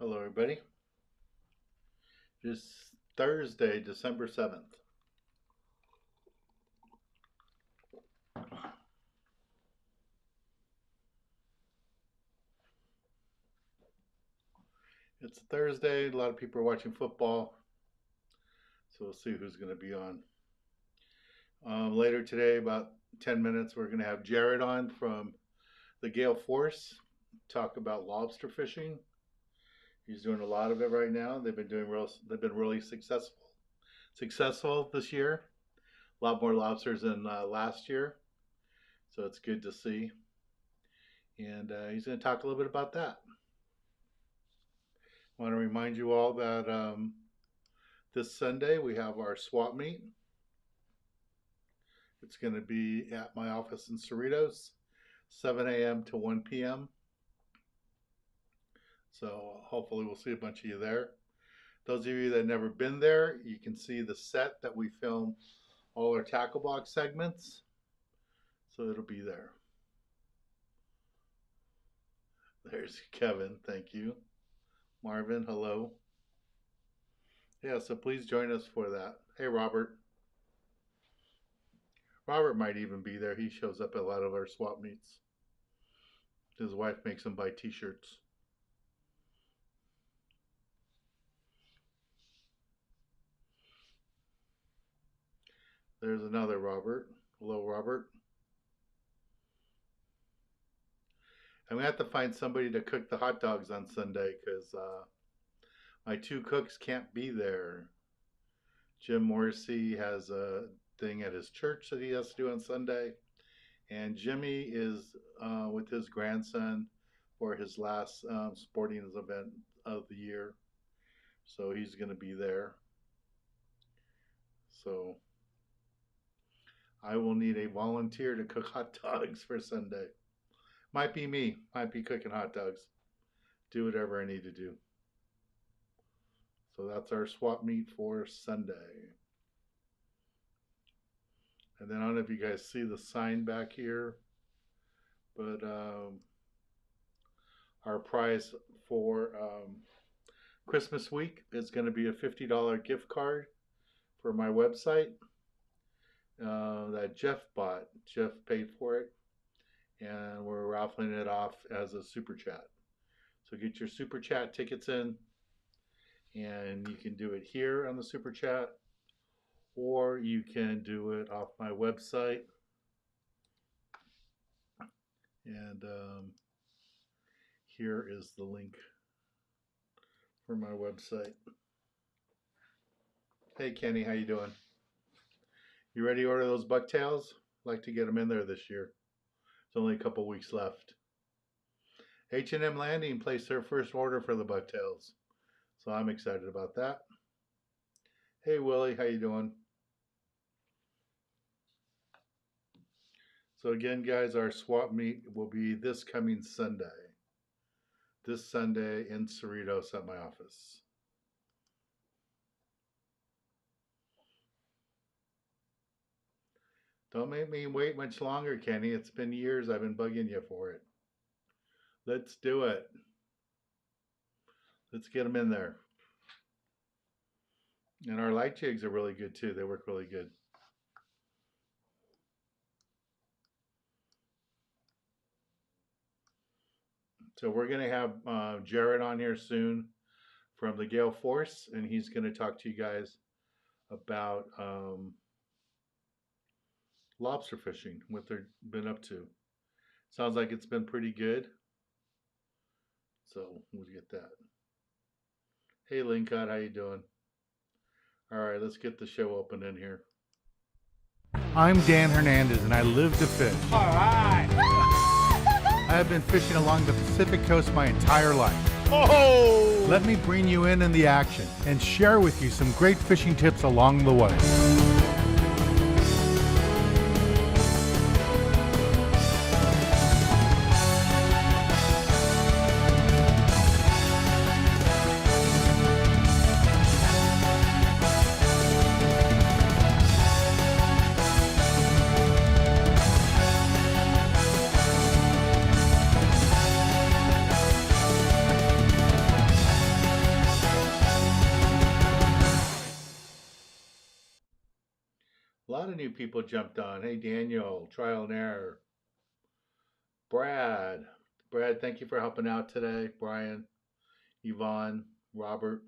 Hello, everybody. It's Thursday, December 7th. It's Thursday. A lot of people are watching football, so we'll see who's going to be on. Later today, about 10 minutes, we're going to have Jared on from the Gale Force, talk about lobster fishing. He's doing a lot of it right now. They've been really successful this year. A lot more lobsters than last year, so it's good to see. And he's going to talk a little bit about that. I want to remind you all that this Sunday we have our swap meet. It's going to be at my office in Cerritos, 7 a.m. to 1 p.m. So hopefully we'll see a bunch of you there. Those of you that have never been there, you can see the set that we film all our tackle box segments. So it'll be there. There's Kevin, thank you. Marvin, hello. Yeah, so please join us for that. Hey, Robert. Robert might even be there. He shows up at a lot of our swap meets. His wife makes him buy t-shirts. There's another Robert. Hello, Robert. I'm going to have to find somebody to cook the hot dogs on Sunday because my two cooks can't be there. Jim Morrissey has a thing at his church that he has to do on Sunday. And Jimmy is with his grandson for his last sporting event of the year. So he's going to be there. So I will need a volunteer to cook hot dogs for Sunday. Might be me. Might be cooking hot dogs. Do whatever I need to do. So that's our swap meet for Sunday. And then I don't know if you guys see the sign back here, but our prize for Christmas week is going to be a $50 gift card for my website that Jeff bought. Jeff paid for it, and we're raffling it off as a super chat. So get your super chat tickets in, and you can do it here on the super chat, or you can do it off my website. And here is the link for my website. Hey Kenny, how you doing? You ready to order those bucktails? I'd like to get them in there this year. There's only a couple weeks left. H&M Landing placed their first order for the bucktails, so I'm excited about that. Hey Willie, how you doing? So again, guys, our swap meet will be this coming Sunday. This Sunday in Cerritos at my office. Don't make me wait much longer, Kenny. It's been years I've been bugging you for it. Let's do it. Let's get them in there. And our light jigs are really good too. They work really good. So we're going to have Jared on here soon from the Gale Force, and he's going to talk to you guys about lobster fishing, what they've been up to. Sounds like it's been pretty good. So we'll get that. Hey Lincott, how you doing? All right, let's get the show open in here. I'm Dan Hernandez, and I live to fish. All right. I have been fishing along the Pacific coast my entire life. Oh! Let me bring you in the action and share with you some great fishing tips along the way. lot of new people jumped on. Hey, Daniel, trial and error. Brad. Brad, thank you for helping out today. Brian, Yvonne, Robert.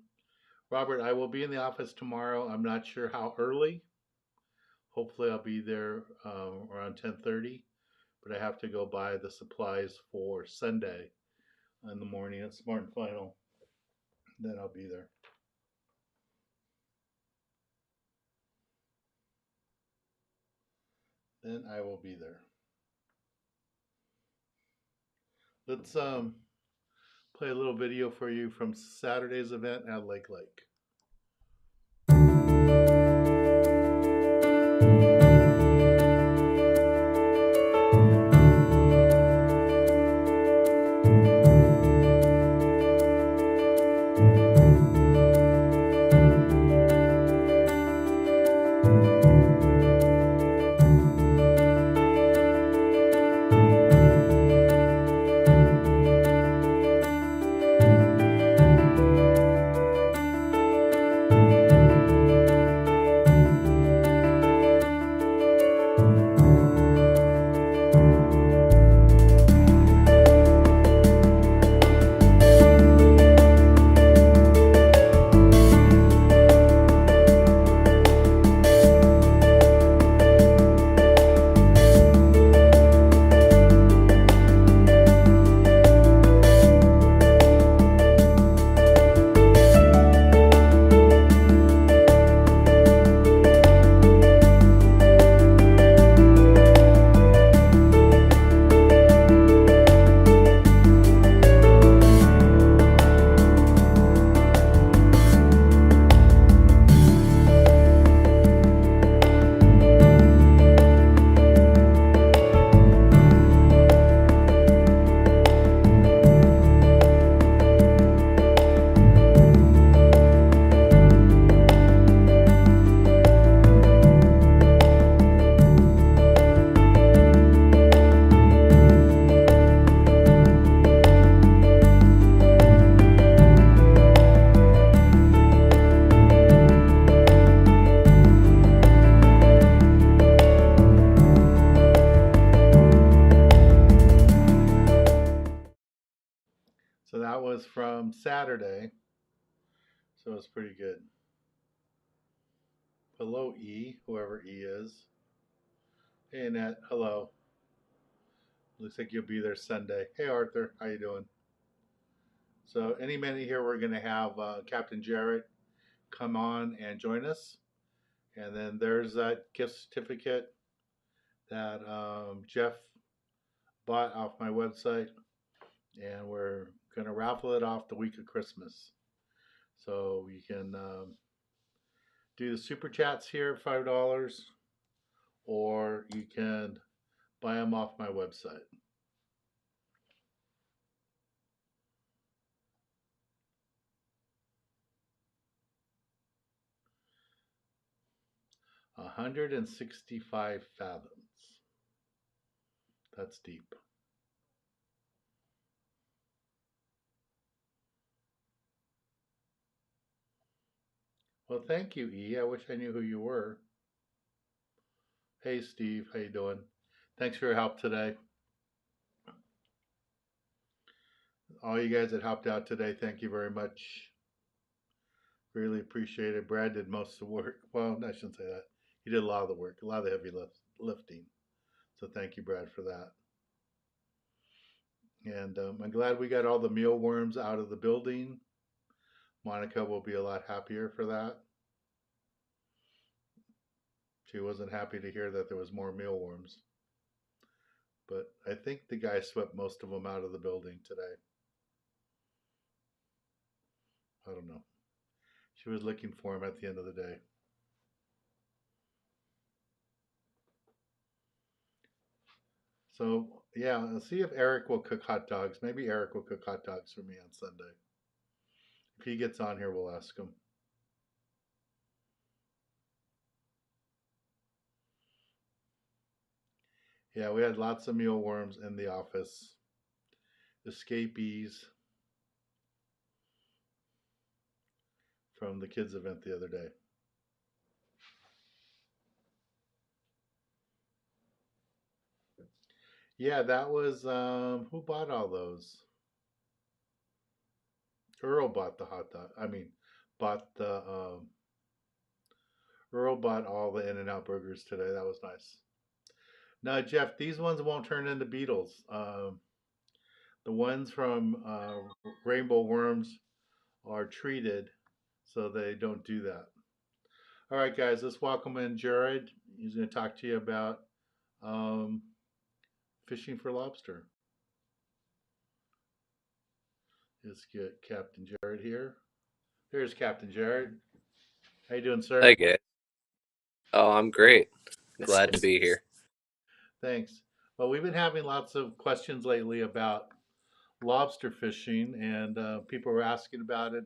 Robert, I will be in the office tomorrow. I'm not sure how early. Hopefully, I'll be there around 10:30. But I have to go buy the supplies for Sunday in the morning at Smart and Final. Then I'll be there. Then I will be there. Let's play a little video for you from Saturday's event at Lake Lake. So that was from Saturday. So it's pretty good. Hello, E, whoever E is. Hey, Annette. Hello. Looks like you'll be there Sunday. Hey, Arthur. How you doing? So any minute here, we're going to have Captain Jarrett come on and join us. And then there's that gift certificate that Jeff bought off my website. And we're going to raffle it off the week of Christmas. So you can do the super chats here at $5, or you can buy them off my website. $165 fathoms. That's deep. Well, thank you, E. I wish I knew who you were. Hey, Steve. How you doing? Thanks for your help today. All you guys that helped out today, thank you very much. Really appreciate it. Brad did most of the work. Well, I shouldn't say that. He did a lot of the work, a lot of the heavy lifting. So thank you, Brad, for that. And I'm glad we got all the mealworms out of the building. Monica will be a lot happier for that. She wasn't happy to hear that there was more mealworms. But I think the guy swept most of them out of the building today. I don't know. She was looking for him at the end of the day. So, yeah, let's see if Eric will cook hot dogs. Maybe Eric will cook hot dogs for me on Sunday. If he gets on here, we'll ask him. Yeah, we had lots of mealworms in the office. Escapees from the kids' event the other day. Yeah, that was who bought all those? Earl bought the hot dog. I mean, bought the Earl bought all the In-N-Out burgers today. That was nice. Now, Jeff, these ones won't turn into beetles. The ones from Rainbow Worms are treated so they don't do that. All right, guys, let's welcome in Jared. He's going to talk to you about um, fishing for lobster. Let's get Captain Jared here. There's Captain Jared. How you doing, sir? Hi, guys. Oh, I'm great. Glad to be here. Thanks. Well, we've been having lots of questions lately about lobster fishing, and people are asking about it.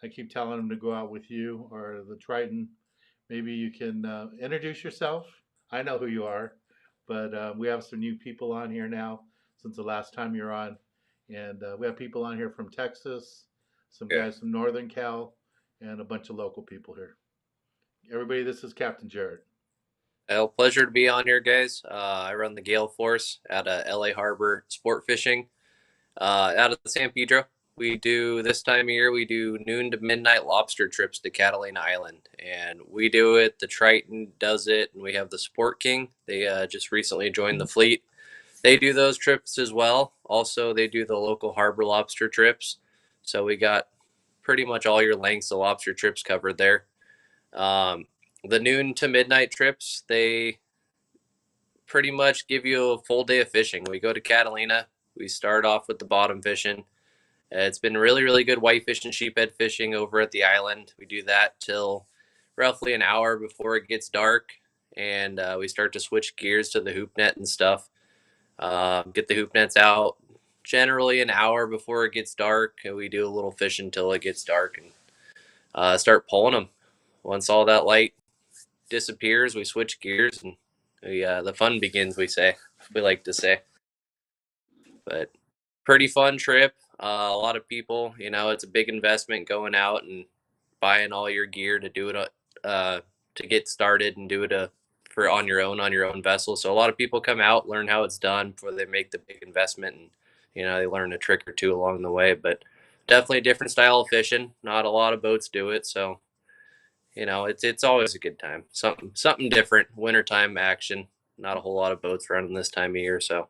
I keep telling them to go out with you or the Triton. Maybe you can introduce yourself. I know who you are, but we have some new people on here now since the last time you're on. And we have people on here from Texas, some Yeah. guys from Northern Cal, and a bunch of local people here. Everybody, this is Captain Jared. Well, pleasure to be on here, guys. I run the Gale Force out of LA Harbor Sport Fishing out of San Pedro. We do this time of year, we do noon to midnight lobster trips to Catalina Island. And we do it, the Triton does it, and we have the Sport King. They just recently joined the fleet. They do those trips as well. Also, they do the local harbor lobster trips. So we got pretty much all your lengths of lobster trips covered there. Um, the noon to midnight trips, they pretty much give you a full day of fishing. We go to Catalina. We start off with the bottom fishing. It's been really, really good whitefish and sheephead fishing over at the island. We do that till roughly an hour before it gets dark, and we start to switch gears to the hoop net and stuff. Get the hoop nets out generally an hour before it gets dark, and we do a little fishing until it gets dark and start pulling them. Once all that light disappears, we switch gears, and the fun begins. We like to say, but pretty fun trip. A lot of people, it's a big investment going out and buying all your gear to do it to get started and do it for on your own vessel. So a lot of people come out, learn how it's done before they make the big investment, and they learn a trick or two along the way. But definitely a different style of fishing. Not a lot of boats do it, so it's always a good time. Something different. Wintertime action. Not a whole lot of boats running this time of year, so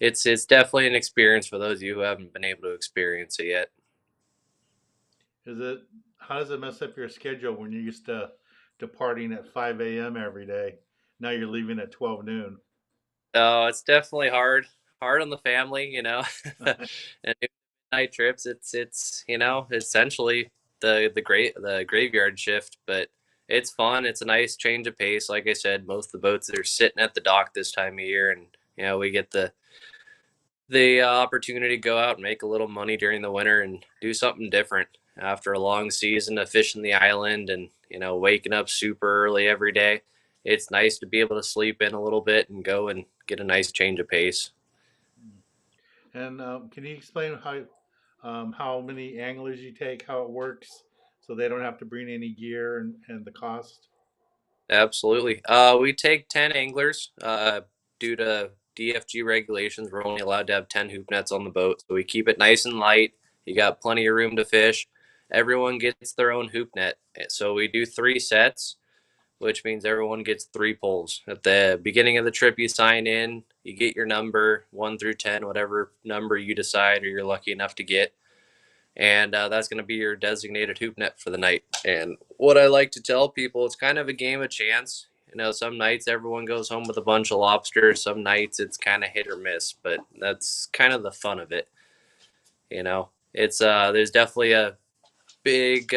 it's definitely an experience for those of you who haven't been able to experience it yet. Is it? How does it mess up your schedule when you're used to departing at 5 a.m. every day? Now you're leaving at 12 noon. So it's definitely hard on the family, and night trips. It's essentially the graveyard shift, but it's fun. It's a nice change of pace. Like I said, most of the boats are sitting at the dock this time of year, and we get the opportunity to go out and make a little money during the winter and do something different after a long season of fishing the island and waking up super early every day. It's nice to be able to sleep in a little bit and go and get a nice change of pace. And can you explain how many anglers you take, how it works, so they don't have to bring any gear and the cost? Absolutely. We take 10 anglers. Due to DFG regulations, we're only allowed to have 10 hoop nets on the boat. So we keep it nice and light. You got plenty of room to fish. Everyone gets their own hoop net. So we do 3 sets, which means everyone gets 3 pulls. At the beginning of the trip, you sign in, you get your number 1 through 10, whatever number you decide or you're lucky enough to get. And that's going to be your designated hoop net for the night. And what I like to tell people, it's kind of a game of chance. Some nights everyone goes home with a bunch of lobster. Some nights it's kind of hit or miss, but that's kind of the fun of it. It's there's definitely a big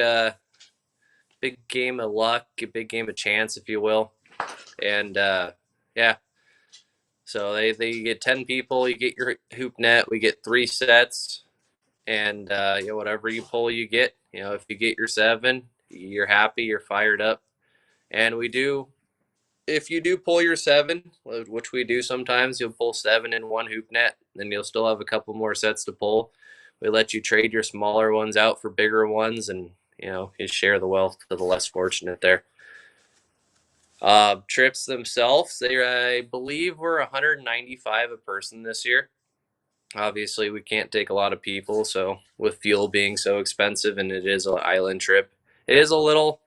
big game of luck, a big game of chance, if you will. And yeah, so they get 10 people. You get your hoop net. We get 3 sets, and whatever you pull, you get. If you get your 7, you're happy, you're fired up. And we do, if you do pull your 7, which we do sometimes, you'll pull 7 in one hoop net, then you'll still have a couple more sets to pull. We let you trade your smaller ones out for bigger ones, and you share the wealth to the less fortunate there. Trips themselves, I believe, were 195 a person this year. Obviously, we can't take a lot of people, so with fuel being so expensive and it is an island trip, it is a little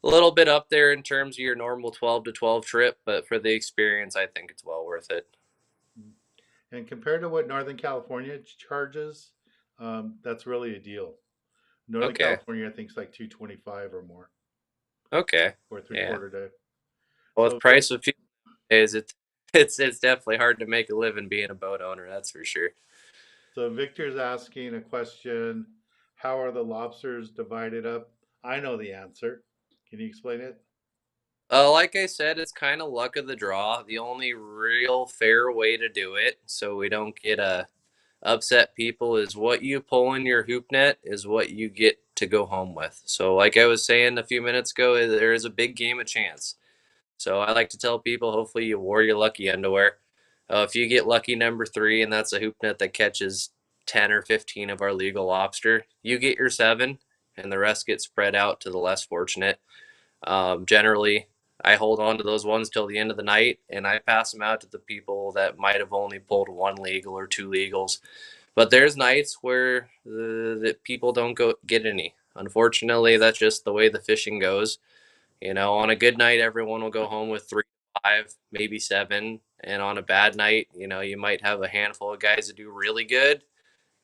bit up there in terms of your normal 12 to 12 trip, but for the experience, I think it's well worth it. And compared to what Northern California charges, that's really a deal. Northern Okay. California, I think, is like 225 or more Okay. for a three Yeah. quarter day. Well, So with price of fuel is it's definitely hard to make a living being a boat owner, that's for sure. So Victor's asking a question: how are the lobsters divided up? I know the answer. Can you explain it? Like I said, it's kind of luck of the draw. The only real fair way to do it, so we don't get upset people, is what you pull in your hoop net is what you get to go home with. So, like I was saying a few minutes ago, there is a big game of chance. So I like to tell people, hopefully you wore your lucky underwear. If you get lucky number three, and that's a hoop net that catches 10 or 15 of our legal lobster, you get your seven, and the rest get spread out to the less fortunate. Generally, I hold on to those ones till the end of the night, and I pass them out to the people that might have only pulled one legal or two legals. But there's nights where the people don't go get any. Unfortunately, that's just the way the fishing goes. On a good night, everyone will go home with 3 to 5, maybe seven. And on a bad night, you might have a handful of guys that do really good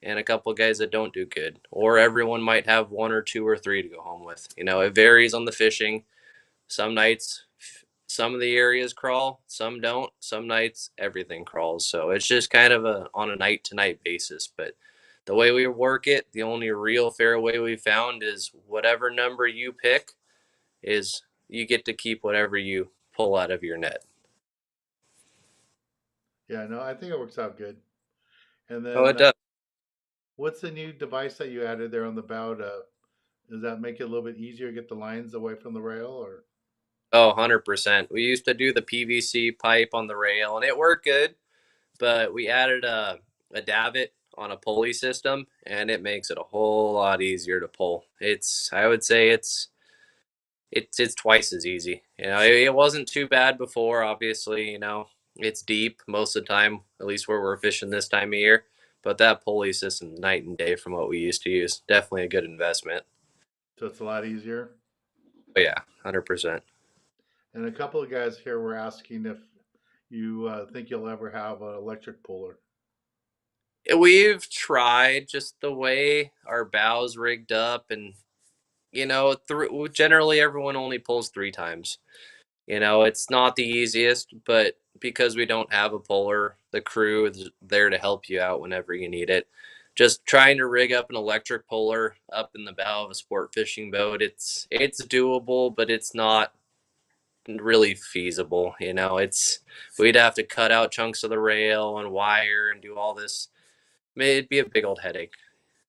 and a couple of guys that don't do good. Or everyone might have one or two or three to go home with. It varies on the fishing. Some nights, some of the areas crawl, some don't. Some nights, everything crawls. So it's just kind of on a night to night basis. But the way we work it, the only real fair way we found is whatever number you pick is you get to keep whatever you pull out of your net. Yeah, no, I think it works out good. And Oh, then, it does. what's the new device that you added there on the bow? Does that make it a little bit easier to get the lines away from the rail, or? Oh, 100%. We used to do the PVC pipe on the rail and it worked good, but we added a davit on a pulley system and it makes it a whole lot easier to pull. I would say it's twice as easy. It wasn't too bad before, obviously, it's deep most of the time, at least where we're fishing this time of year. But that pulley system, night and day from what we used to use. Definitely a good investment. So it's a lot easier. But yeah, 100%. And a couple of guys here were asking if you think you'll ever have an electric puller. We've tried just the way our bows rigged up, and through generally everyone only pulls 3 times. It's not the easiest, but because we don't have a puller, the crew is there to help you out whenever you need it. Just trying to rig up an electric puller up in the bow of a sport fishing boat, it's doable, but it's not really feasible. We'd have to cut out chunks of the rail and wire and do all this. It'd be a big old headache.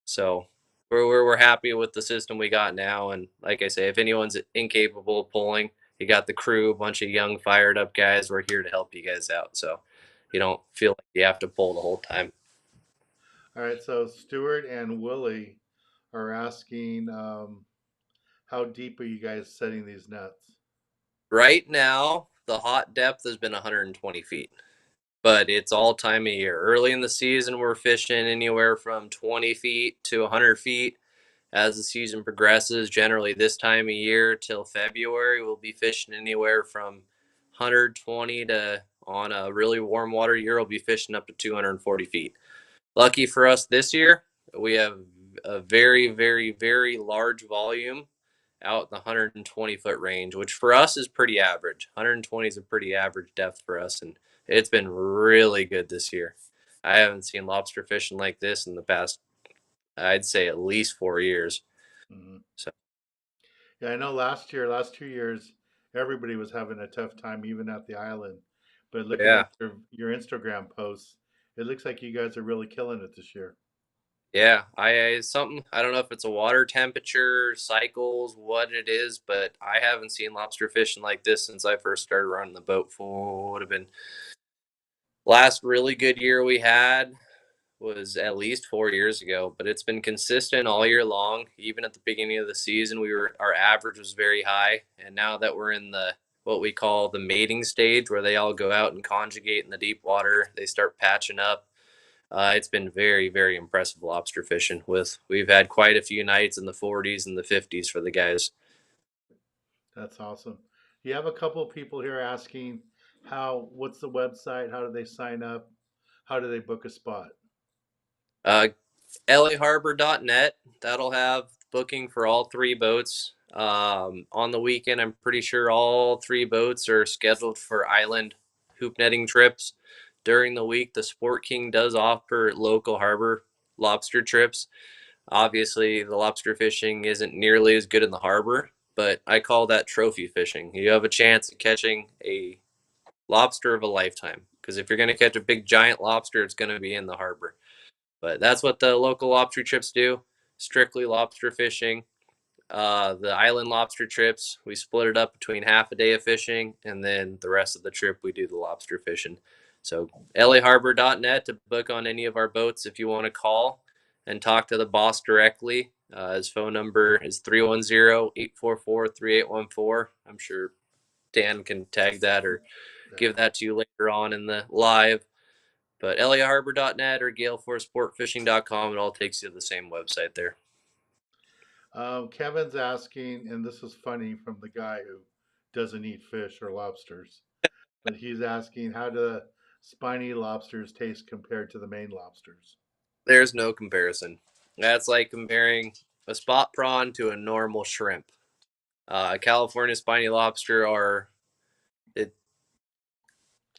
So we're happy with the system we got now. And like I say, if anyone's incapable of pulling, you got the crew, a bunch of young, fired up guys. We're here to help you guys out. So you don't feel like you have to pull the whole time. All right, so Stuart and Willie are asking, how deep are you guys setting these nets? Right now, the hot depth has been 120 feet, but it's all time of year. Early in the season, we're fishing anywhere from 20 feet to 100 feet. As the season progresses, generally this time of year till February, we'll be fishing anywhere from 120 to, on a really warm water year, we'll be fishing up to 240 feet. Lucky for us this year, we have a very, very, very large volume out in the 120-foot range, which for us is pretty average. 120 is a pretty average depth for us, and it's been really good this year. I haven't seen lobster fishing like this in the past, I'd say, at least 4 years. Mm-hmm. So, Yeah, I know last 2 years, everybody was having a tough time, even at the island. But looking yeah. at your Instagram posts, it looks like you guys are really killing it this year. Yeah, something, I don't know if it's a water temperature, cycles, what it is, but I haven't seen lobster fishing like this since I first started running the boat. For would have been last really good year we had was at least 4 years ago, but it's been consistent all year long. Even at the beginning of the season, our average was very high, and now that we're in the what we call the mating stage, where they all go out and conjugate in the deep water. They start patching up. It's been very, very impressive lobster fishing. We've had quite a few nights in the 40s and the 50s for the guys. That's awesome. You have a couple of people here asking what's the website? How do they sign up? How do they book a spot? Uh, laharbor.net. That'll have booking for all three boats. On the weekend, I'm pretty sure all three boats are scheduled for island hoop netting trips. During the week, the Sport King does offer local harbor lobster trips. Obviously, the lobster fishing isn't nearly as good in the harbor, but I call that trophy fishing. You have a chance of catching a lobster of a lifetime. Because if you're going to catch a big giant lobster, it's going to be in the harbor. But that's what the local lobster trips do, strictly lobster fishing. The island lobster trips, we split it up between half a day of fishing, and then the rest of the trip we do the lobster fishing. So laharbor.net to book on any of our boats if you want to call and talk to the boss directly. His phone number is 310-844-3814. I'm sure Dan can tag that or Yeah. give that to you later on in the live. But laharbor.net or galeforceport-fishing.com, it all takes you to the same website there. Kevin's asking, and this is funny from the guy who doesn't eat fish or lobsters, but he's asking how do spiny lobsters taste compared to the Maine lobsters? There's no comparison. That's like comparing a spot prawn to a normal shrimp. California spiny lobster are it,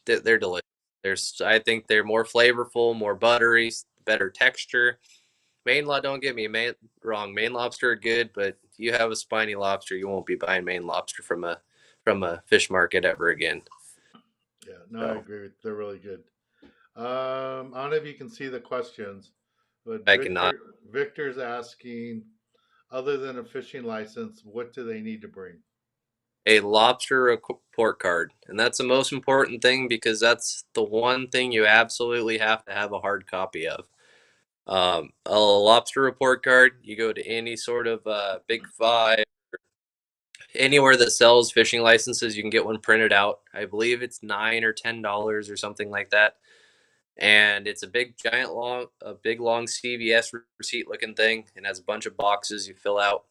they're delicious. I think they're more flavorful, more buttery, better texture. Don't get me wrong. Maine lobster are good, but if you have a spiny lobster, you won't be buying Maine lobster from a fish market ever again. Yeah, no, I So agree. They're really good. I don't know if you can see the questions, but I cannot. Victor's asking, other than a fishing license, what do they need to bring? A lobster report card. And that's the most important thing because that's the one thing you absolutely have to have a hard copy of. A lobster report card, you go to any sort of Big Five, anywhere that sells fishing licenses, you can get one printed out. I believe it's $9 or $10 or something like that. And it's a big long CVS receipt looking thing, and has a bunch of boxes you fill out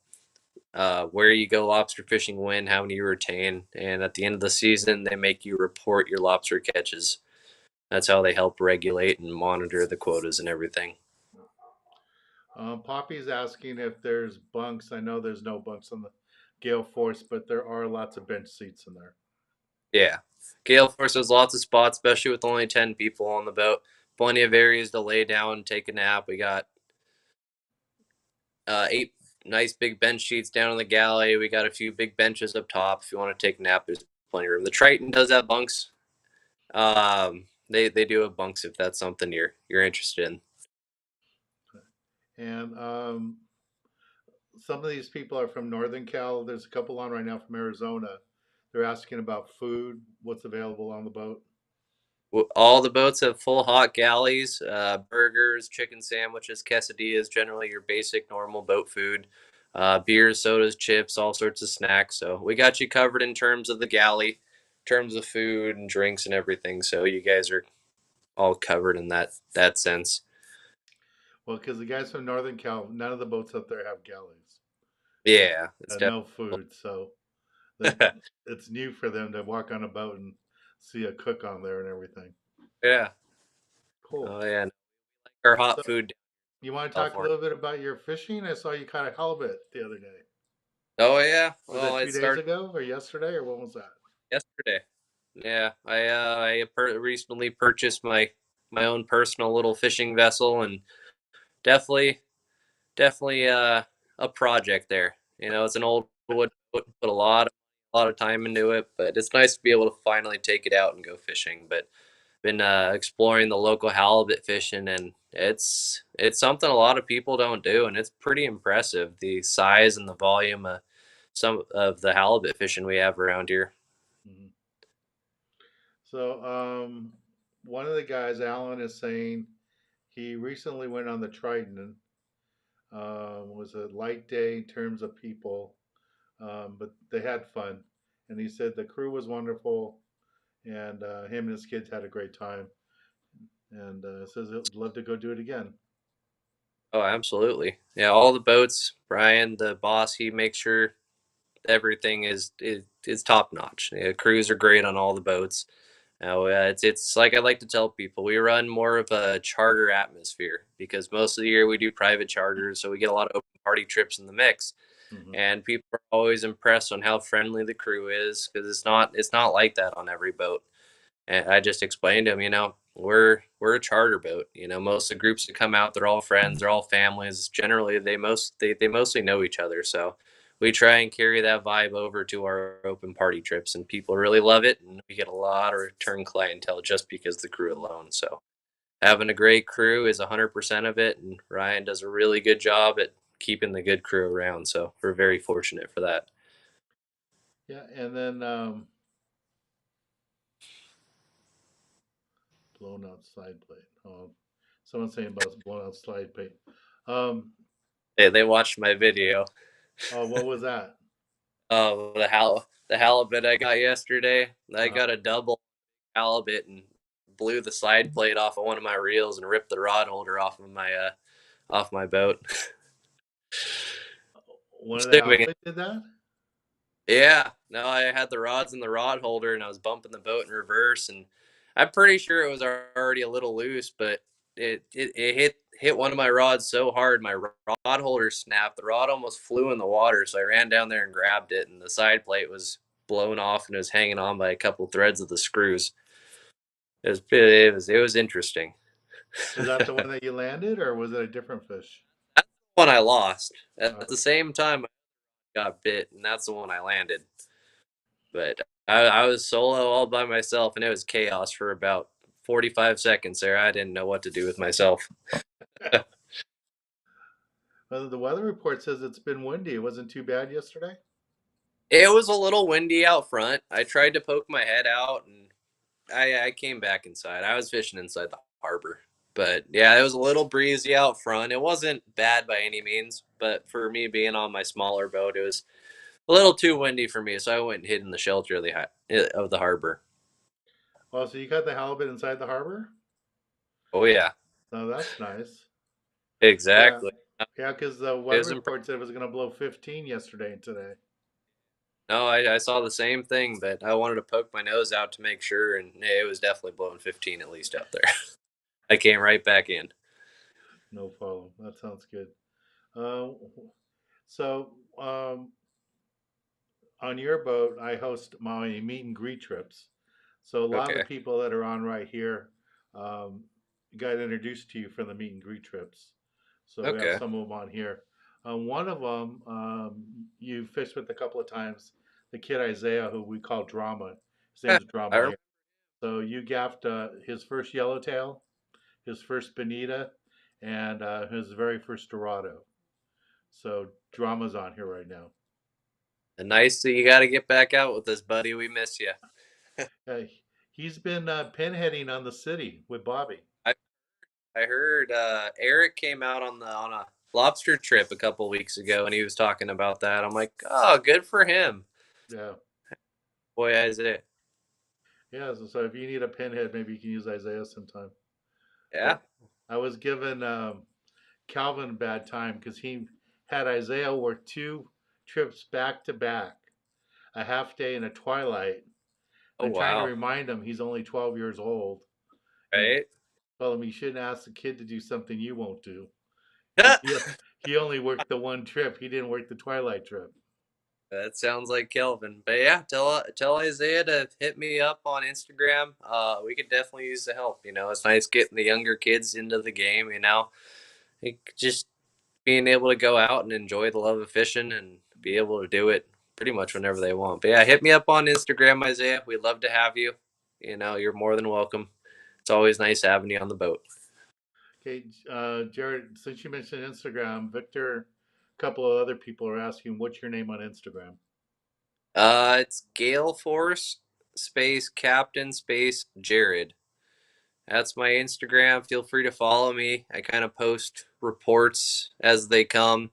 where you go lobster fishing, when, how many you retain, and at the end of the season, they make you report your lobster catches. That's how they help regulate and monitor the quotas and everything. Poppy's asking if there's bunks. I know there's no bunks on the Gale Force, but there are lots of bench seats in there. Yeah, Gale Force has lots of spots, especially with only 10 people on the boat. Plenty of areas to lay down and take a nap. We got eight nice big bench sheets down in the galley. We got a few big benches up top. If you want to take a nap, there's plenty of room. The Triton does have bunks. They do have bunks if that's something you're interested in. And some of these people are from Northern Cal. There's a couple on right now from Arizona. They're asking about food, what's available on the boat. All the boats have full hot galleys, burgers, chicken sandwiches, quesadillas, generally your basic normal boat food, beers, sodas, chips, all sorts of snacks. So we got you covered in terms of the galley, in terms of food and drinks and everything. So you guys are all covered in that sense. Well, because the guys from Northern Cal, none of the boats up there have galleys. So Yeah, it's no definitely food. So that it's new for them to walk on a boat and see a cook on there and everything. yeah. Cool. Oh yeah, our So hot food down you want to in talk a California. little bit about your fishing? I saw you caught a halibut the other day. Oh yeah, Was that well it 2 days started ago or yesterday or when was that? yesterday. Yeah, recently purchased my own personal little fishing vessel, and definitely definitely a project there. You know, it's an old wood boat, put a lot of time into it, but it's nice to be able to finally take it out and go fishing. But been exploring the local halibut fishing, and it's something a lot of people don't do, and it's pretty impressive the size and the volume of some of the halibut fishing we have around here. Hmm. So one of the guys, Alan, is saying he recently went on the Triton. Was a light day in terms of people, but they had fun. and he said the crew was wonderful, and him and his kids had a great time, and says he'd love to go do it again. Oh, absolutely. Yeah, all the boats, Brian, the boss, he makes sure everything is top notch. Yeah, crews are great on all the boats. It's like I like to tell people, we run more of a charter atmosphere because most of the year we do private charters, so we get a lot of open party trips in the mix. Hmm. And people are always impressed on how friendly the crew is because it's not like that on every boat. And I just explained to him, we're a charter boat. Most of the groups that come out, they're all friends, they're all families. Generally, they mostly know each other. So we try and carry that vibe over to our open party trips, and people really love it. And we get a lot of return clientele just because the crew alone. So having a great crew is 100% of it, and Ryan does a really good job at keeping the good crew around. So we're very fortunate for that. Yeah, and then blown out side plate. Oh, someone's saying about blown out slide plate. Um, They watched my video. oh, what was that? The halibut I got yesterday. I Uh, got a double halibut and blew the side plate off of one of my reels and ripped the rod holder off my boat. one of the Assuming, halibut did that. yeah. No, I had the rods in the rod holder and I was bumping the boat in reverse, and I'm pretty sure it was already a little loose, but it hit one of my rods so hard my rod holder snapped. The rod almost flew in the water, so I ran down there and grabbed it, and the side plate was blown off and it was hanging on by a couple threads of the screws. It was interesting. Is that the one that you landed, or was it a different fish? That's the one I lost. At the Uh, same time, I got bit, and that's the one I landed. But I was solo all by myself, and it was chaos for about 45 seconds there. I didn't know what to do with myself. well, the weather report says it's been windy. It wasn't too bad yesterday. It was a little windy out front. I tried to poke my head out, and I came back inside. I was fishing inside the harbor. But yeah, it was a little breezy out front. It wasn't bad by any means, but for me being on my smaller boat, it was a little too windy for me, so I went and hid in the shelter of the harbor. Oh, so you got the halibut inside the harbor? Oh yeah, Oh, that's nice. Yeah, exactly. yeah, because the It weather was report said it was going to blow 15 yesterday and today. No, I saw the same thing, but I wanted to poke my nose out to make sure, and it was definitely blowing 15 at least out there. I came right back in. No problem. That sounds good. Uh, so on your boat, I host my meet and greet trips. So a lot of the Okay, people that are on right here um, got introduced to you from the meet and greet trips. So we have okay. some of them on here. One of them you fished with a couple of times. The kid Isaiah, who we call Drama. His Yeah, name's I Drama remember. here. So you gaffed his first yellowtail, his first bonita, and his very first dorado. So Drama's on here right now. Nice that you got to get back out with us, buddy. We miss you. Uh, he's been pinheading on the city with Bobby. I, I heard Eric came out on a lobster trip a couple weeks ago, and he was talking about that. I'm like, oh, good for him. Yeah, Boy, Isaiah. yeah. So if you need a pinhead, maybe you can use Isaiah sometime. Yeah. But I was giving Calvin a bad time because he had Isaiah work two trips back to back, a half day and a twilight. Oh And I'm trying to wow. remind him he's only 12 years old and Right. tell him he shouldn't ask the kid to do something you won't do. And he only worked the one trip. He didn't work the twilight trip. That sounds like Kelvin. But yeah, tell Isaiah to hit me up on Instagram. We could definitely use the help. It's nice getting the younger kids into the game. Just being able to go out and enjoy the love of fishing and be able to do it pretty much whenever they want. But yeah, hit me up on Instagram, Isaiah. We'd love to have you. You're more than welcome. It's always nice having you on the boat. Okay, Jared, since you mentioned Instagram, Victor, a couple of other people are asking, what's your name on Instagram? It's Gale Force space Captain space Jared. That's my Instagram. Feel free to follow me. I kind of post reports as they come.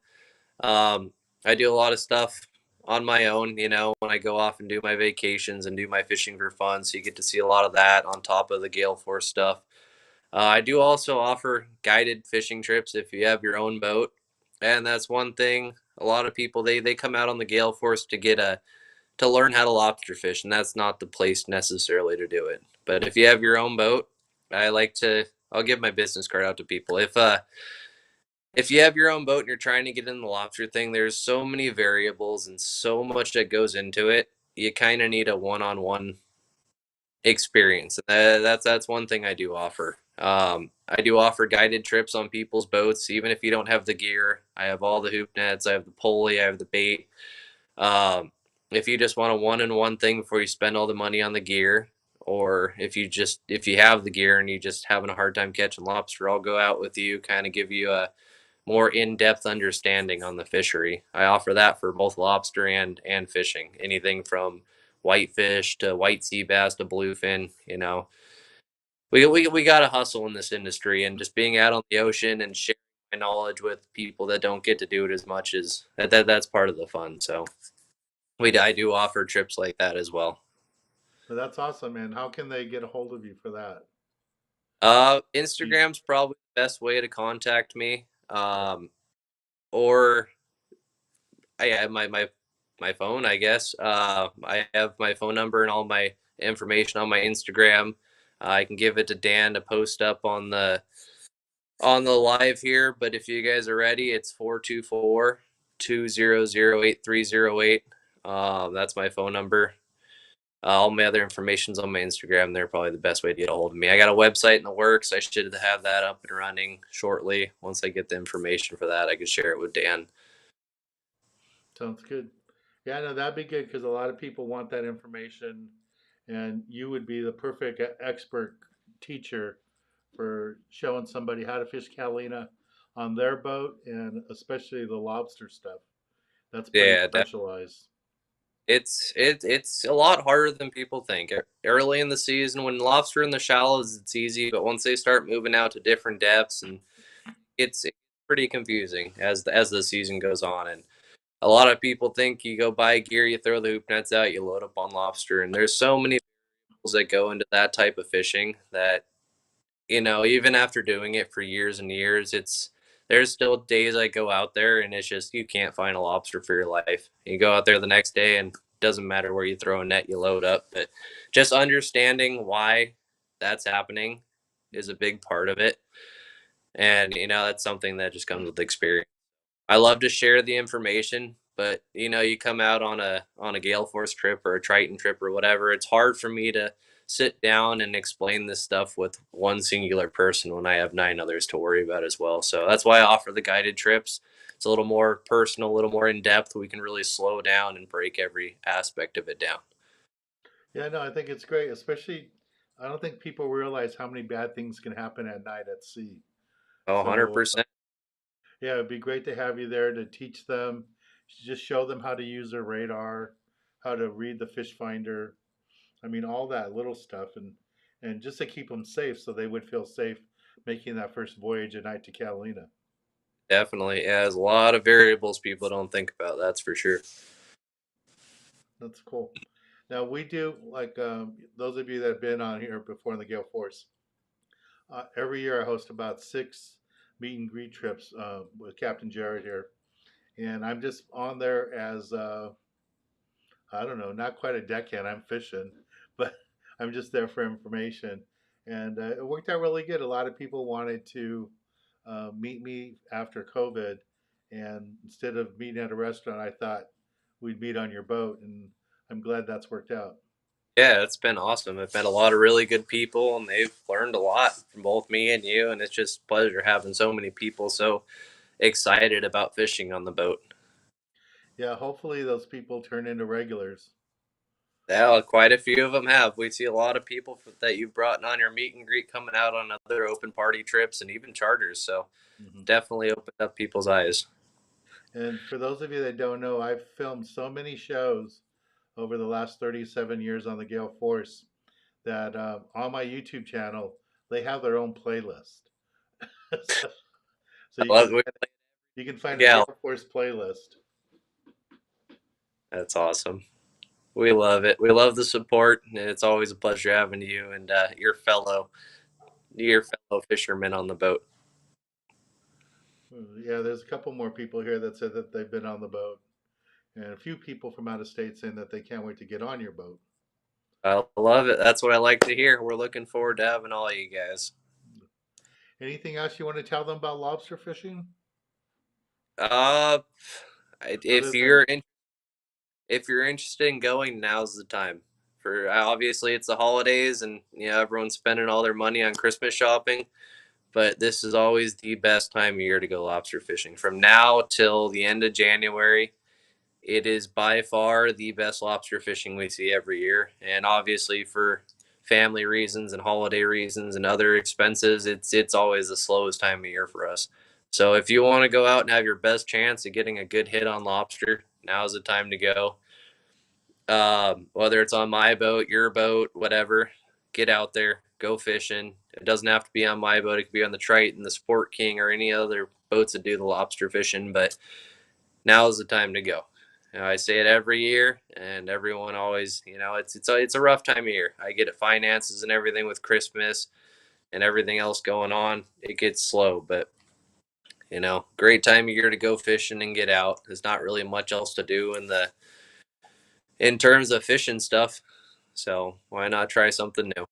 I do a lot of stuff on my own, when I go off and do my vacations and do my fishing for fun. So you get to see a lot of that on top of the gale force stuff. I do also offer guided fishing trips if you have your own boat, and that's one thing. A lot of people they come out on the gale force to learn how to lobster fish, and that's not the place necessarily to do it. But if you have your own boat, I'll give my business card out to people. If you have your own boat and you're trying to get in the lobster thing, there's so many variables and so much that goes into it. You kind of need a one-on-one experience. That's one thing I do offer. I do offer guided trips on people's boats, even if you don't have the gear. I have all the hoop nets, I have the pulley, I have the bait. Um, if you just want a one-on-one thing before you spend all the money on the gear, or if you have the gear and you just having a hard time catching lobster, I'll go out with you, kind of give you a more in-depth understanding on the fishery. I offer that for both lobster and fishing. Anything from whitefish to white sea bass to bluefin. We got to hustle in this industry, and just being out on the ocean and sharing my knowledge with people that don't get to do it as much as that's part of the fun. So I do offer trips like that as well. But that's awesome, man. How can they get a hold of you for that? Instagram's probably the best way to contact me. Or I have my phone, I guess. I have my phone number and all my information on my Instagram. I can give it to Dan to post up on the live here. But if you guys are ready, it's 424-200-8308. That's my phone number. All my other information's on my Instagram. They're probably the best way to get a hold of me. I got a website in the works. I should have that up and running shortly. Once I get the information for that, I can share it with Dan. Sounds good. Yeah, no, that'd be good because a lot of people want that information, and you would be the perfect expert teacher for showing somebody how to fish Catalina on their boat, and especially the lobster stuff. That's pretty Yeah, specialized. it's a lot harder than people think. Early in the season, when lobster in the shallows, it's easy, but once they start moving out to different depths, and it's pretty confusing as the season goes on. And a lot of people think you go buy gear, you throw the hoop nets out, you load up on lobster, and there's so many rules that go into that type of fishing that even after doing it for years and years, there's still days I go out there and it's just you can't find a lobster for your life. You go out there the next day and it doesn't matter where you throw a net, you load up. But just understanding why that's happening is a big part of it. And that's something that just comes with experience. I love to share the information, but you come out on a gale force trip or a Triton trip or whatever, it's hard for me to sit down and explain this stuff with one singular person when I have nine others to worry about as well. So that's why I offer the guided trips. It's a little more personal, a little more in depth. We can really slow down and break every aspect of it down. Yeah, no, I think it's great, especially I don't think people realize how many bad things can happen at night at sea. Oh, So 100%. yeah, it'd be great to have you there to teach them, just show them how to use their radar, how to read the fish finder. I mean, all that little stuff, and just to keep them safe, so they would feel safe making that first voyage at night to Catalina. Definitely. Yeah, there's a lot of variables people don't think about. That's for sure. That's cool. Now we do like those of you that have been on here before in the Gale Force. Every year I host about 6 meet and greet trips with Captain Jared here, and I'm just on there as I don't know, not quite a deckhand. I'm fishing, but I'm just there for information. And it worked out really good. A lot of people wanted to meet me after COVID. And instead of meeting at a restaurant, I thought we'd meet on your boat. And I'm glad that's worked out. Yeah, it's been awesome. I've met a lot of really good people, and they've learned a lot from both me and you. And it's just a pleasure having so many people so excited about fishing on the boat. Yeah, hopefully those people turn into regulars. Yeah, quite a few of them have. We see a lot of people that you've brought on your meet and greet coming out on other open party trips and even charters. So Hmm. definitely opened up people's eyes. And for those of you that don't know, I've filmed so many shows over the last 37 years on the Gale Force that on my YouTube channel they have their own playlist. so, so I love it. you can find a Yeah, Gale Force playlist. That's awesome. We love it. We love the support, and it's always a pleasure having you and your fellow fishermen on the boat. Yeah, there's a couple more people here that said that they've been on the boat, and a few people from out of state saying that they can't wait to get on your boat. I love it. That's what I like to hear. We're looking forward to having all you guys. Anything else you want to tell them about lobster fishing Uh, other if than? you're interested in going, now's the time. For obviously it's the holidays, and everyone's spending all their money on Christmas shopping. But this is always the best time of year to go lobster fishing. From now till the end of January, it is by far the best lobster fishing we see every year. And obviously, for family reasons and holiday reasons and other expenses, it's always the slowest time of year for us. So if you want to go out and have your best chance of getting a good hit on lobster, now's the time to go. Whether it's on my boat, your boat, whatever, get out there, go fishing. It doesn't have to be on my boat. It could be on the Triton, the Sport King, or any other boats that do the lobster fishing. But now is the time to go. I say it every year, and everyone always, it's a rough time of year. I get it, finances and everything with Christmas and everything else going on. It gets slow, but great time of year to go fishing and get out. There's not really much else to do in terms of fishing stuff. So why not try something new?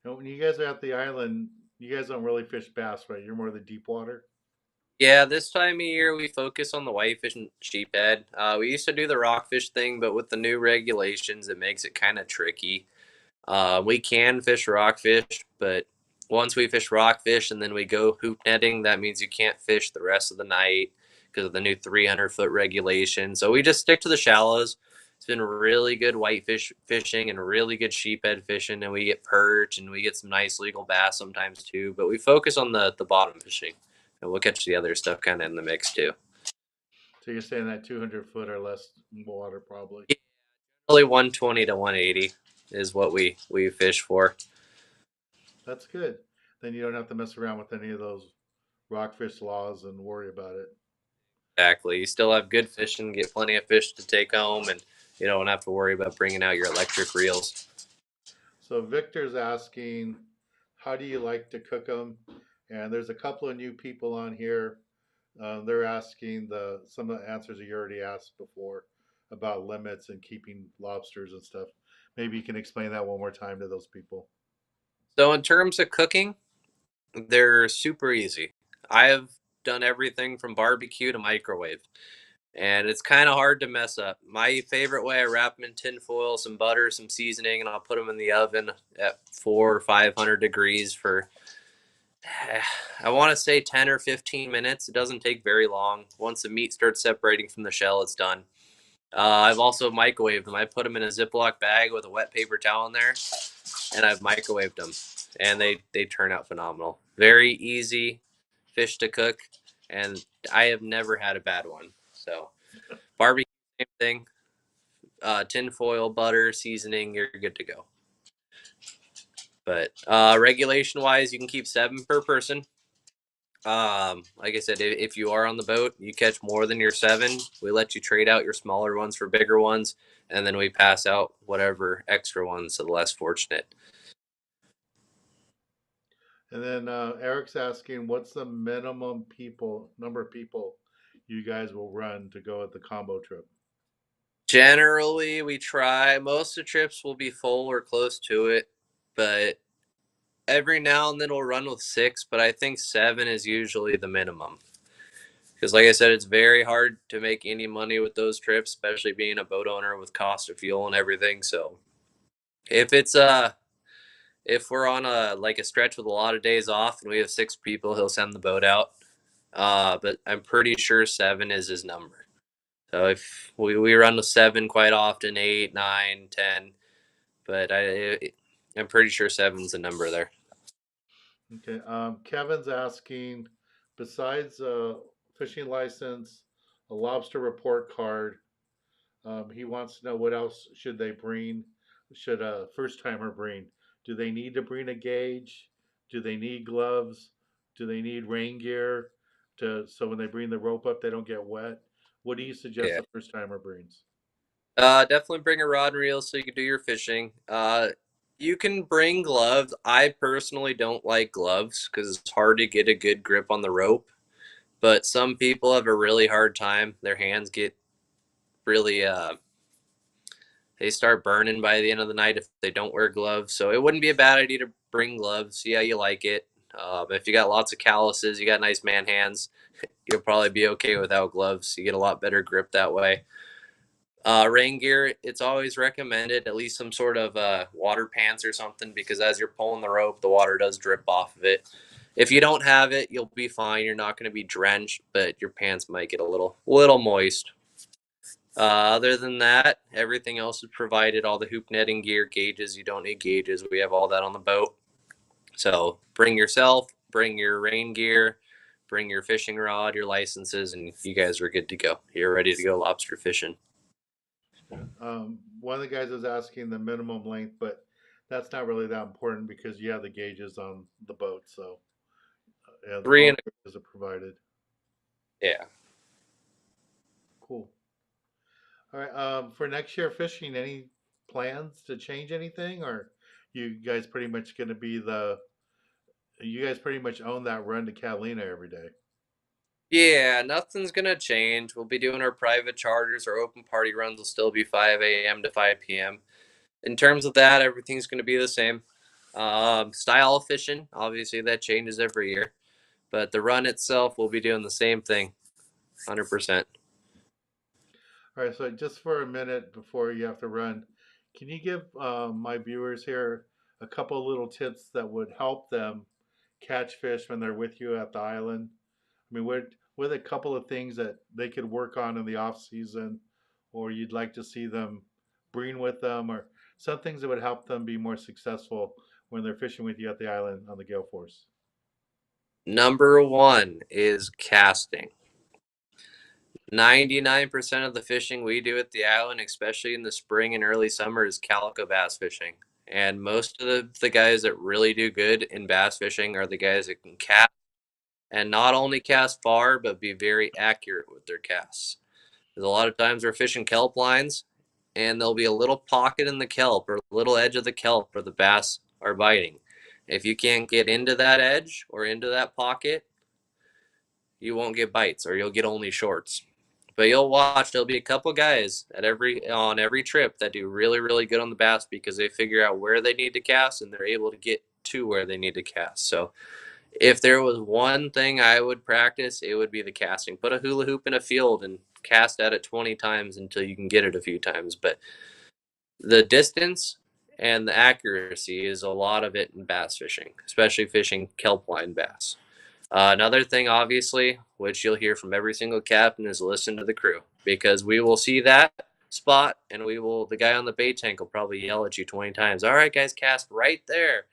And when you guys are at the island, you guys don't really fish bass, right? You're more the deep water. Yeah, this time of year we focus on the whitefish and sheephead. We used to do the rockfish thing, but with the new regulations, it makes it kind of tricky. We can fish rockfish, but once we fish rockfish and then we go hoop netting, that means you can't fish the rest of the night because of the new 300-foot regulation. So we just stick to the shallows. It's been really good whitefish fishing and really good sheephead fishing, and we get perch and we get some nice legal bass sometimes too. But we focus on the bottom fishing, and we'll catch the other stuff kind of in the mix too. So you're saying that 200 foot or less water, probably. Yeah, probably 120 to 180 is what we fish for. That's good. Then you don't have to mess around with any of those rockfish laws and worry about it. Exactly. You still have good fishing, get plenty of fish to take home, and you don't have to worry about bringing out your electric reels. So Victor's asking, how do you like to cook them? And there's a couple of new people on here. They're asking some of the answers you already asked before about limits and keeping lobsters and stuff. Maybe you can explain that one more time to those people. So, in terms of cooking, they're super easy. I have done everything from barbecue to microwave, and it's kind of hard to mess up. My favorite way, I wrap them in tin foil, some butter, some seasoning, and I'll put them in the oven at 400 or 500 degrees for I want to say 10 or 15 minutes. It doesn't take very long. Once the meat starts separating from the shell, it's done. I've also microwaved them. I put them in a Ziploc bag with a wet paper towel in there, and I've microwaved them, and they turn out phenomenal. Very easy fish to cook, and I have never had a bad one. So barbecue, same thing. Tin foil, butter, seasoning, you're good to go. But regulation wise, you can keep 7 per person. Like I said, if you are on the boat, you catch more than your 7, we let you trade out your smaller ones for bigger ones, and then we pass out whatever extra ones to the less fortunate. And then Eric's asking, what's the minimum number of people you guys will run to go at the combo trip? Generally, we try. Most of the trips will be full or close to it, but every now and then we'll run with 6. But I think 7 is usually the minimum because, like I said, it's very hard to make any money with those trips, especially being a boat owner with cost of fuel and everything. So if it's if we're on a stretch with a lot of days off and we have 6 people, he'll send the boat out. But I'm pretty sure 7 is his number. So if we run with 7 quite often, 8, 9, 10, but I'm pretty sure 7's the number there. Okay. Kevin's asking, besides a fishing license, a lobster report card, he wants to know what else should they bring? Should a first timer bring? Do they need to bring a gauge? Do they need gloves? Do they need rain gear to so when they bring the rope up they don't get wet? What do you suggest Yeah. the first timer brings? Definitely bring a rod and reel so you can do your fishing. You can bring gloves. I personally don't like gloves because it's hard to get a good grip on the rope. But some people have a really hard time. Their hands get really they start burning by the end of the night if they don't wear gloves. So it wouldn't be a bad idea to bring gloves. Yeah, you like it. If you got lots of calluses, you got nice man hands, you'll probably be okay without gloves. You get a lot better grip that way. Rain gear, it's always recommended at least some sort of water pants or something because as you're pulling the rope, the water does drip off of it. If you don't have it, you'll be fine. You're not going to be drenched, but your pants might get a little moist. Other than that, everything else is provided. All the hoop netting gear, gauges. You don't need gauges. We have all that on the boat. So bring yourself, bring your rain gear, bring your fishing rod, your licenses, and you guys are good to go. You're ready to go lobster fishing. One of the guys was asking the minimum length, but that's not really that important because you have the gauges on the boat. So yeah, Three all and the gauges are provided. yeah. Cool. All right. For next year fishing, any plans to change anything, or you guys pretty much going to be the? You guys pretty much own that run to Catalina every day. Yeah, nothing's gonna change. We'll be doing our private charters. Our open party runs will still be 5 a.m. to 5 p.m. In terms of that, everything's gonna be the same. Style of fishing, obviously, that changes every year, but the run itself will be doing the same thing, 100%. All right. So just for a minute before you have to run, can you give my viewers here a couple little tips that would help them catch fish when they're with you at the island? I mean, what a couple of things that they could work on in the off season, or you'd like to see them bring with them, or some things that would help them be more successful when they're fishing with you at the island on the Gale Force. Number one is casting. 99% of the fishing we do at the island, especially in the spring and early summer, is calico bass fishing. And most of the guys that really do good in bass fishing are the guys that can cast and not only cast far, but be very accurate with their casts. Because a lot of times we're fishing kelp lines, and there'll be a little pocket in the kelp or a little edge of the kelp where the bass are biting. If you can't get into that edge or into that pocket, you won't get bites or you'll get only shorts. But you'll watch there'll be a couple guys at every trip that do really good on the bass because they figure out where they need to cast and they're able to get to where they need to cast. So if there was one thing I would practice, it would be the casting. Put a hula hoop in a field and cast at it 20 times until you can get it a few times. But the distance and the accuracy is a lot of it in bass fishing, especially fishing kelp line bass. Another thing, obviously, which you'll hear from every single captain, is listen to the crew because we will see that spot and the guy on the bait tank will probably yell at you 20 times. All right, guys, cast right there.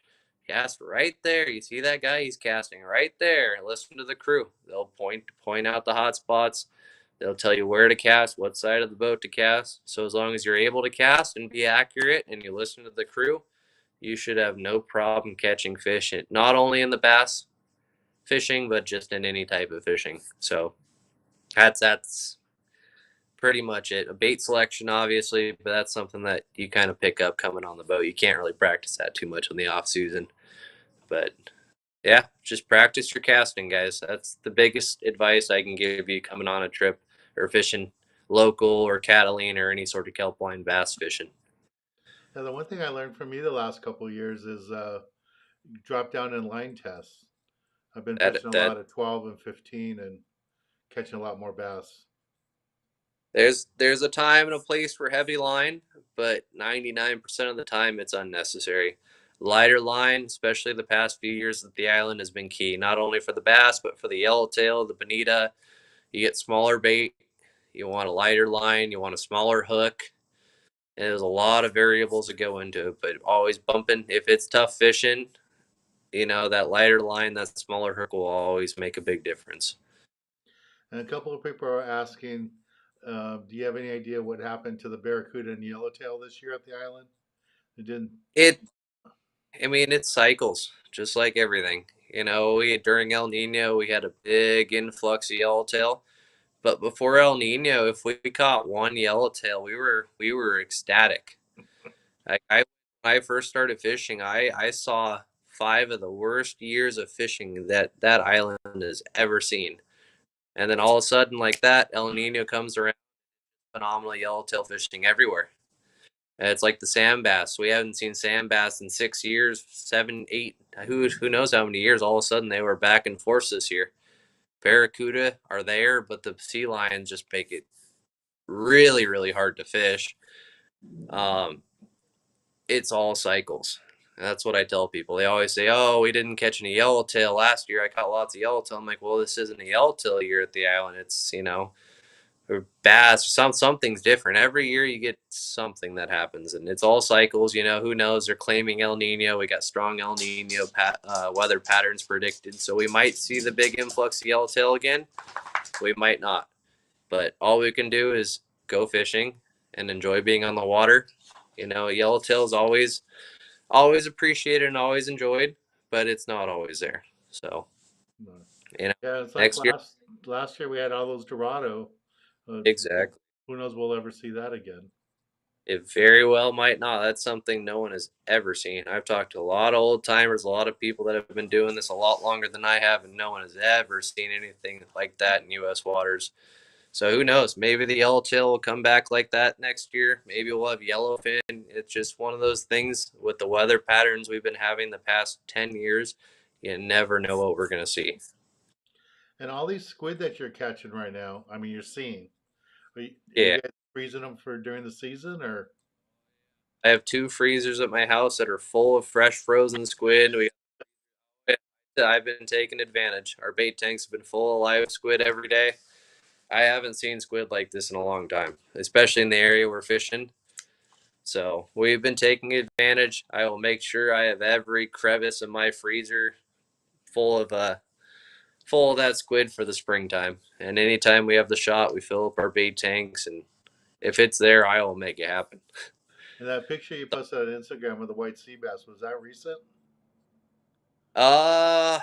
Cast right there. You see that guy? He's casting right there. Listen to the crew. They'll point out the hot spots. They'll tell you where to cast, what side of the boat to cast. So as long as you're able to cast and be accurate and you listen to the crew, you should have no problem catching fish. Not only in the bass fishing, but just in any type of fishing. So that's pretty much it. A bait selection, obviously, but that's something that you kind of pick up coming on the boat. You can't really practice that too much in the off season, but yeah, just practice your casting, guys. That's the biggest advice I can give you coming on a trip or fishing local or Catalina or any sort of kelp line bass fishing. Yeah, the one thing I learned from you the last couple of years is drop down in line tests. I've been fishing a That lot of 12 and 15 and catching a lot more bass. there's a time and a place for heavy line, but 99% of the time it's unnecessary. Lighter line, especially the past few years at the island, has been key, not only for the bass, but for the yellowtail, the bonita. You get smaller bait, you want a lighter line, you want a smaller hook. And there's a lot of variables that go into it, but always bumping. If it's tough fishing, that lighter line, that smaller hook will always make a big difference. And a couple of people are asking, do you have any idea what happened to the barracuda and yellowtail this year at the island? It didn't. It I mean, it cycles just like everything. We during El Nino we had a big influx of yellowtail, But before El Nino, if we caught one yellowtail, we were ecstatic. When I first started fishing, I saw 5 of the worst years of fishing that island has ever seen. And then all of a sudden, like that, El Nino comes around, phenomenal yellowtail fishing everywhere. And it's like the sand bass. We haven't seen sand bass in 6 years, 7, 8. Who knows how many years? All of a sudden, they were back in force this year. Barracuda are there, but the sea lions just make it really, really hard to fish. Um, it's all cycles. That's what I tell people. They always say, "Oh, we didn't catch any yellowtail last year. I caught lots of yellowtail." I'm like, "Well, this isn't a yellowtail year at the island. It's or bass or something's different. Every year you get something that happens, and it's all cycles. Who knows? They're claiming El Nino. We got strong El Nino weather patterns predicted, so we might see the big influx of yellowtail again. We might not, but all we can do is go fishing and enjoy being on the water. Yellowtail is always appreciated and always enjoyed, but it's not always there. So No. you know, Yeah, it's like next year, last year we had all those Dorado. Uh, exactly. who knows? We'll ever see that again. It very well might not. That's something no one has ever seen. I've talked to a lot of old timers, a lot of people that have been doing this a lot longer than I have, and no one has ever seen anything like that in U.S. waters. So who knows? Maybe the yellowtail will come back like that next year. Maybe we'll have yellowfin. It's just one of those things with the weather patterns we've been having the past 10 years. You never know what we're going to see. And all these squid that you're catching right now, I mean, you're seeing. Are you Yeah. guys freezing them for during the season, or I have 2 freezers at my house that are full of fresh frozen squid. I've been taking advantage. Our bait tanks have been full of live squid every day. I haven't seen squid like this in a long time, especially in the area we're fishing. So we've been taking advantage. I will make sure I have every crevice in my freezer full of full of that squid for the springtime. And anytime we have the shot, we fill up our bait tanks, and if it's there, I will make it happen. and that picture you posted on Instagram of the white sea bass, was that recent? Uh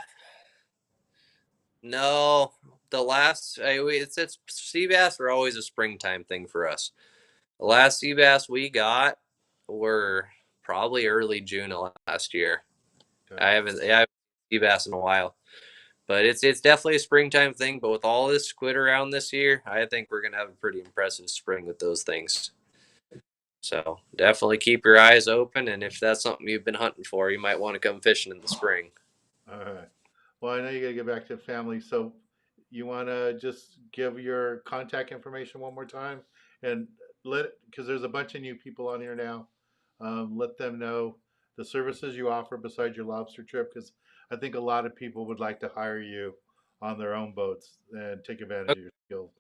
no. The last it's sea bass are always a springtime thing for us. The last sea bass we got were probably early June of last year. Okay. I haven't seen sea bass in a while. But it's definitely a springtime thing. But with all this squid around this year, I think we're gonna have a pretty impressive spring with those things. So definitely keep your eyes open, and if that's something you've been hunting for, you might want to come fishing in the spring. All right. Well, I know you got to get back to family, so you want to just give your contact information one more time and because there's a bunch of new people on here now, let them know the services you offer besides your lobster trip, because I think a lot of people would like to hire you on their own boats and take advantage Okay. of your skills.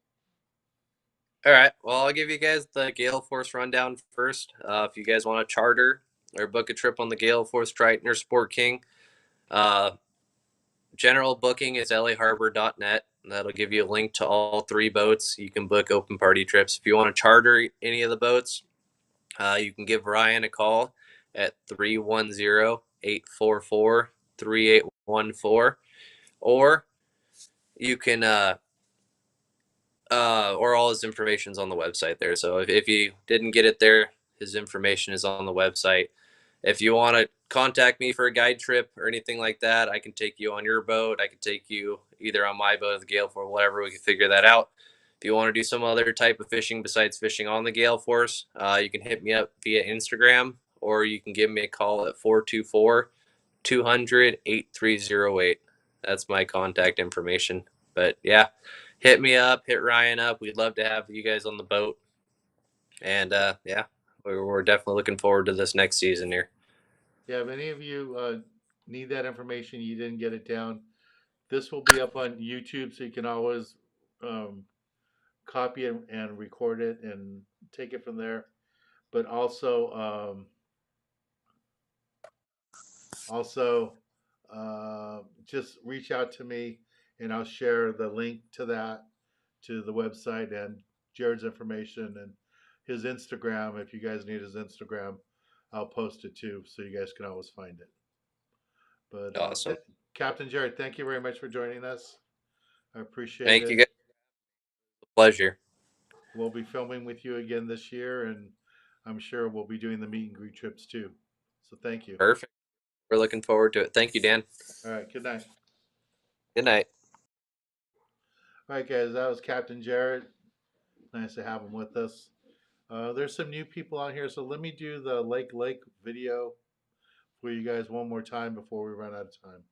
All right. Well, I'll give you guys the Gale Force rundown first. If you guys want to charter or book a trip on the Gale Force Triton or Sport King, uh, general booking is laharbor.net. That'll give you a link to all 3 boats. You can book open party trips. If you want to charter any of the boats, you can give Ryan a call at 310-844-3814, or you can or all his information is on the website there. So if you didn't get it there, his information is on the website. If you want to contact me for a guide trip or anything like that, I can take you on your boat. I can take you either on my boat or the Gale Force, whatever. We can figure that out. If you want to do some other type of fishing besides fishing on the Gale Force, you can hit me up via Instagram, or you can give me a call at 424 200 8308. That's my contact information. But yeah, hit me up, hit Ryan up. We'd love to have you guys on the boat. And yeah, we're definitely looking forward to this next season here. Yeah, if any of you need that information, you didn't get it down, this will be up on YouTube, so you can always um, copy it and record it and take it from there. But also, just reach out to me, and I'll share the link to that, to the website, and Jared's information and his Instagram. If you guys need his Instagram, I'll post it too, so you guys can always find it. But Awesome. Captain Jared, thank you very much for joining us. I appreciate Thank you it. guys. Pleasure. We'll be filming with you again this year, and I'm sure we'll be doing the meet and greet trips too. So thank you. Perfect. We're looking forward to it. Thank you, Dan. All right, good night. Good night. All right, guys, that was Captain Jared. Nice to have him with us. There's some new people on here, so let me do the Lake video for you guys one more time before we run out of time.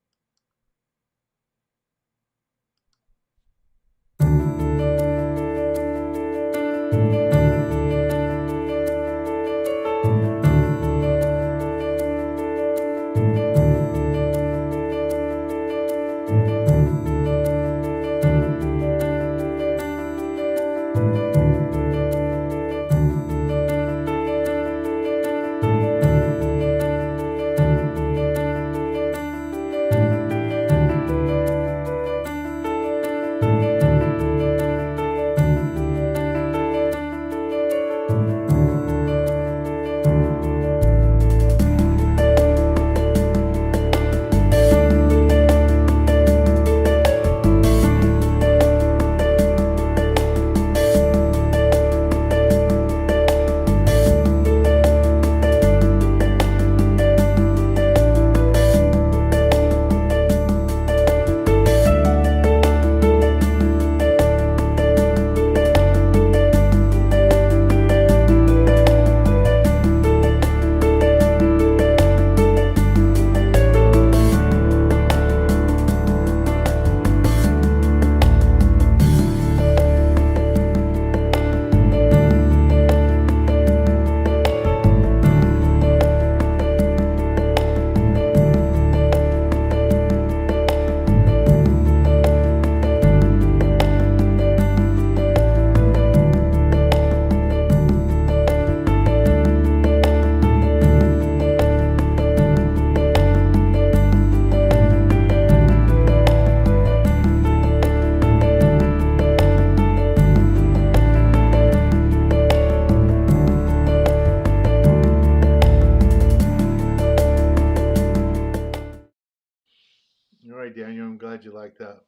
All right, Daniel, I'm glad you like that.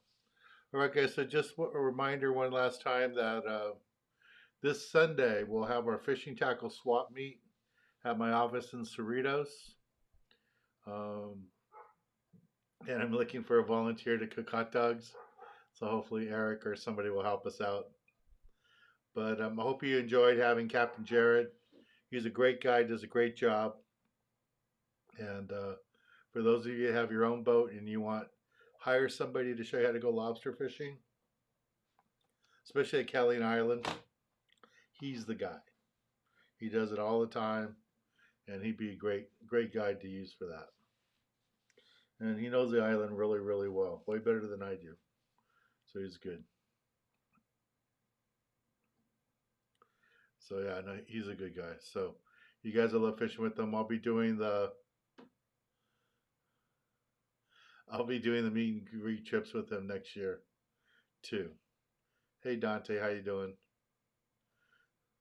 All right, guys, so just a reminder one last time that this Sunday we'll have our fishing tackle swap meet at my office in Cerritos. Um, and I'm looking for a volunteer to cook hot dogs. So hopefully Eric or somebody will help us out. But I hope you enjoyed having Captain Jared. He's a great guy, does a great job. And for those of you that have your own boat and you want hire somebody to show you how to go lobster fishing, especially at Kelly Island, he's the guy. He does it all the time, and he'd be a great guide to use for that. And he knows the island really, really well, way better than I do. So he's good. So yeah, no, he's a good guy. So you guys will love fishing with him. I'll be doing the meet and greet trips with him next year too. Hey Dante, how you doing?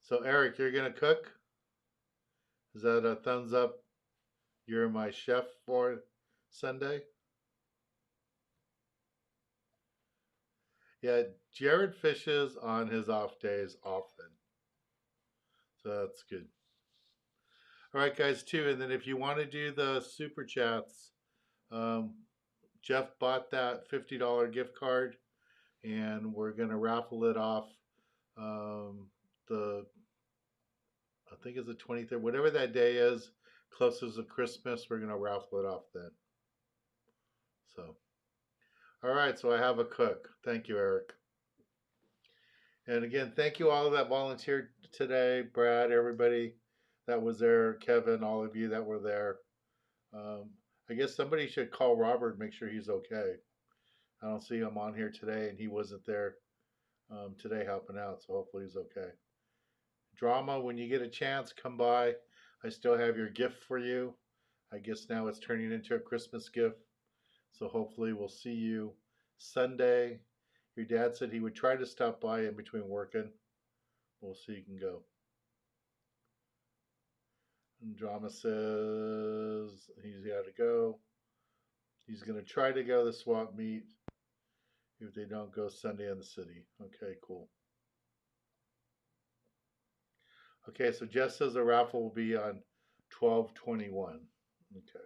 So Eric, you're gonna cook? Is that a thumbs up? You're my chef for Sunday? Yeah, Jared fishes on his off days often. So that's good. All right, guys, too. And then if you want to do the super chats, um, Jeff bought that $50 gift card, and we're gonna raffle it off. The I think it's the 23rd, whatever that day is, closest to Christmas. We're gonna raffle it off then. So, all right. So I have a cook. Thank you, Eric. And again, thank you all that volunteered today, Brad, everybody that was there, Kevin, all of you that were there. Um, I guess somebody should call Robert and make sure he's okay. I don't see him on here today, and he wasn't there today helping out, so hopefully he's okay. Drama, when you get a chance, come by. I still have your gift for you. I guess now it's turning into a Christmas gift, so hopefully we'll see you Sunday. Your dad said he would try to stop by in between working. We'll see you can go. And Drama says he's got to go. He's going to try to go to the swap meet if they don't go Sunday in the city. Okay, cool. Okay, so Jess says the raffle will be on 12/21. Okay.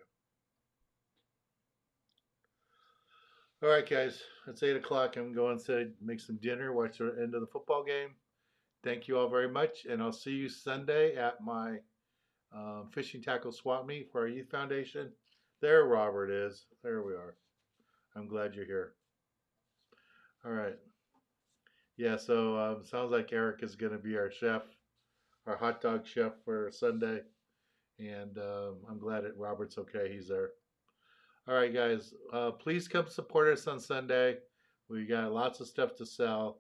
All right, guys. It's 8 o'clock. I'm going to make some dinner, watch the end of the football game. Thank you all very much, and I'll see you Sunday at my fishing tackle swap meet for our youth foundation. There, Robert is. There we are. I'm glad you're here. All right. Yeah. So sounds like Eric is going to be our chef, our hot dog chef for Sunday, and I'm glad that Robert's okay. He's there. All right, guys. Please come support us on Sunday. We got lots of stuff to sell,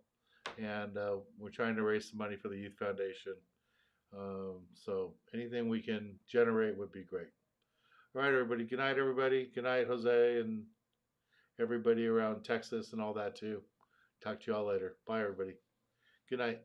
and we're trying to raise some money for the Youth Foundation. So anything we can generate would be great. All right, everybody. Good night, everybody. Good night, Jose, and everybody around Texas and all that too. Talk to you all later. Bye, everybody. Good night.